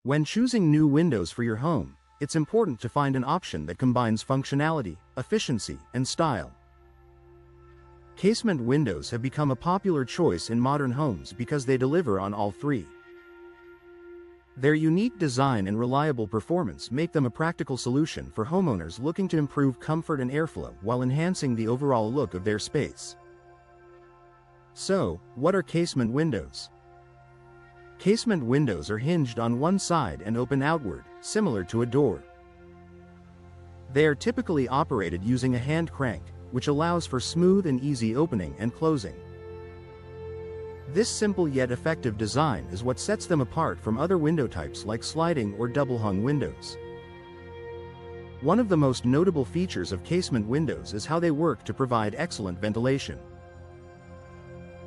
When choosing new windows for your home, it's important to find an option that combines functionality, efficiency, and style. Casement windows have become a popular choice in modern homes because they deliver on all three. Their unique design and reliable performance make them a practical solution for homeowners looking to improve comfort and airflow while enhancing the overall look of their space. So, what are casement windows? Casement windows are hinged on one side and open outward, similar to a door. They are typically operated using a hand crank, which allows for smooth and easy opening and closing. This simple yet effective design is what sets them apart from other window types like sliding or double-hung windows. One of the most notable features of casement windows is how they work to provide excellent ventilation.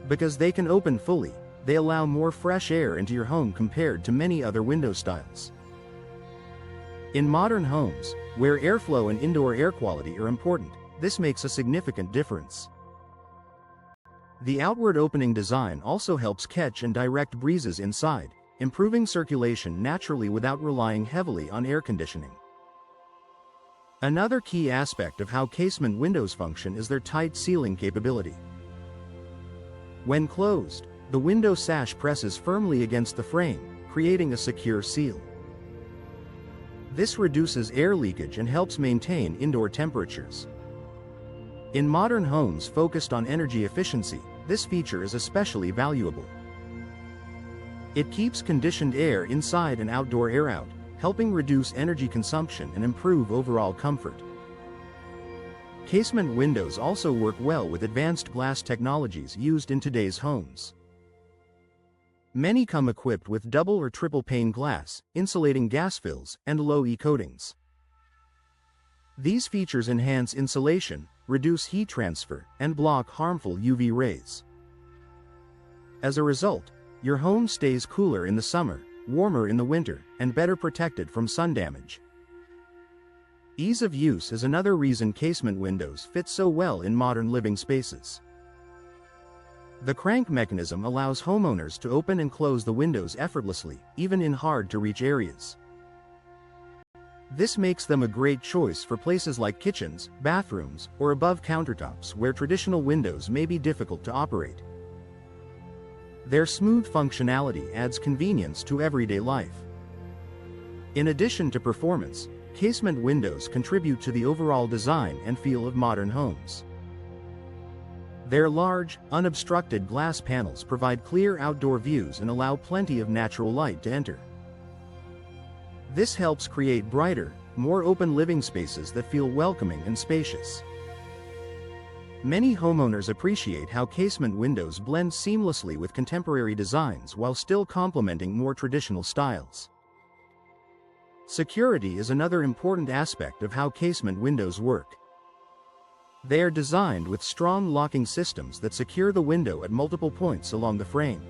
Because they can open fully, they allow more fresh air into your home compared to many other window styles. In modern homes, where airflow and indoor air quality are important, this makes a significant difference. The outward opening design also helps catch and direct breezes inside, improving circulation naturally without relying heavily on air conditioning. Another key aspect of how casement windows function is their tight sealing capability. When closed, the window sash presses firmly against the frame, creating a secure seal. This reduces air leakage and helps maintain indoor temperatures. In modern homes focused on energy efficiency, this feature is especially valuable. It keeps conditioned air inside and outdoor air out, helping reduce energy consumption and improve overall comfort. Casement windows also work well with advanced glass technologies used in today's homes. Many come equipped with double or triple pane glass, insulating gas fills, and low-E coatings. These features enhance insulation, reduce heat transfer, and block harmful UV rays. As a result, your home stays cooler in the summer, warmer in the winter, and better protected from sun damage. Ease of use is another reason casement windows fit so well in modern living spaces. The crank mechanism allows homeowners to open and close the windows effortlessly, even in hard-to-reach areas. This makes them a great choice for places like kitchens, bathrooms, or above countertops where traditional windows may be difficult to operate. Their smooth functionality adds convenience to everyday life. In addition to performance, casement windows contribute to the overall design and feel of modern homes. Their large, unobstructed glass panels provide clear outdoor views and allow plenty of natural light to enter. This helps create brighter, more open living spaces that feel welcoming and spacious. Many homeowners appreciate how casement windows blend seamlessly with contemporary designs while still complementing more traditional styles. Security is another important aspect of how casement windows work. They are designed with strong locking systems that secure the window at multiple points along the frame.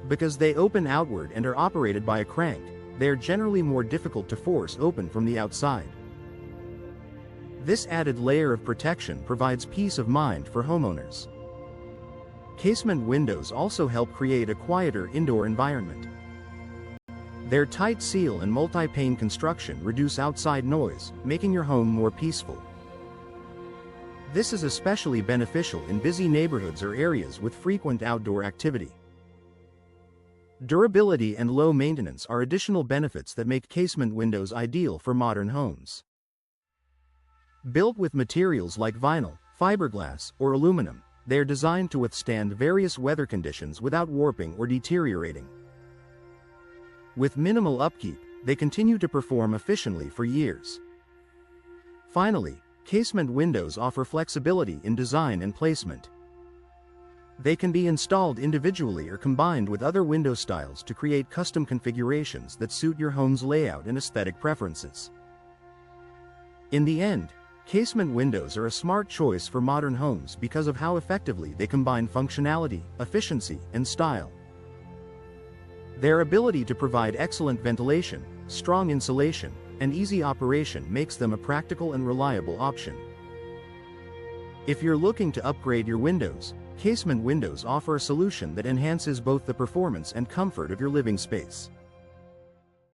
Because they open outward and are operated by a crank, they are generally more difficult to force open from the outside. This added layer of protection provides peace of mind for homeowners. Casement windows also help create a quieter indoor environment. Their tight seal and multi-pane construction reduce outside noise, making your home more peaceful. This is especially beneficial in busy neighborhoods or areas with frequent outdoor activity. Durability and low maintenance are additional benefits that make casement windows ideal for modern homes. Built with materials like vinyl, fiberglass, or aluminum, they are designed to withstand various weather conditions without warping or deteriorating. With minimal upkeep, they continue to perform efficiently for years. Finally, casement windows offer flexibility in design and placement. They can be installed individually or combined with other window styles to create custom configurations that suit your home's layout and aesthetic preferences. In the end, casement windows are a smart choice for modern homes because of how effectively they combine functionality, efficiency, and style. Their ability to provide excellent ventilation, strong insulation, and easy operation makes them a practical and reliable option. If you're looking to upgrade your windows, casement windows offer a solution that enhances both the performance and comfort of your living space.